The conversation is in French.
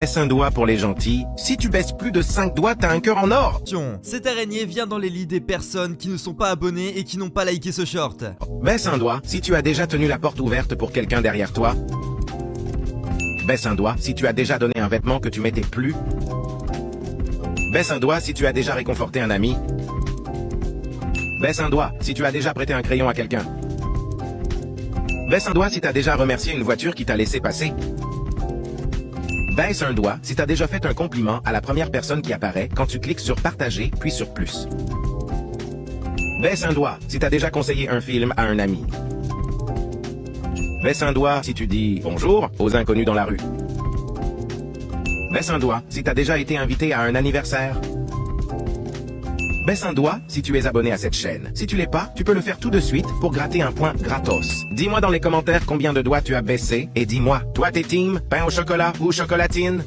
Baisse un doigt pour les gentils. Si tu baisses plus de 5 doigts, t'as un cœur en or. Attention, cette araignée vient dans les lits des personnes qui ne sont pas abonnées et qui n'ont pas liké ce short. Baisse un doigt si tu as déjà tenu la porte ouverte pour quelqu'un derrière toi. Baisse un doigt si tu as déjà donné un vêtement que tu mettais plus. Baisse un doigt si tu as déjà réconforté un ami. Baisse un doigt si tu as déjà prêté un crayon à quelqu'un. Baisse un doigt si tu as déjà remercié une voiture qui t'a laissé passer. Baisse un doigt si tu as déjà fait un compliment à la première personne qui apparaît quand tu cliques sur partager puis sur plus. Baisse un doigt si tu as déjà conseillé un film à un ami. Baisse un doigt si tu dis bonjour aux inconnus dans la rue. Baisse un doigt si tu as déjà été invité à un anniversaire. Baisse un doigt si tu es abonné à cette chaîne. Si tu l'es pas, tu peux le faire tout de suite pour gratter un point gratos. Dis-moi dans les commentaires combien de doigts tu as baissé et dis-moi, toi t'es team pain au chocolat ou chocolatine?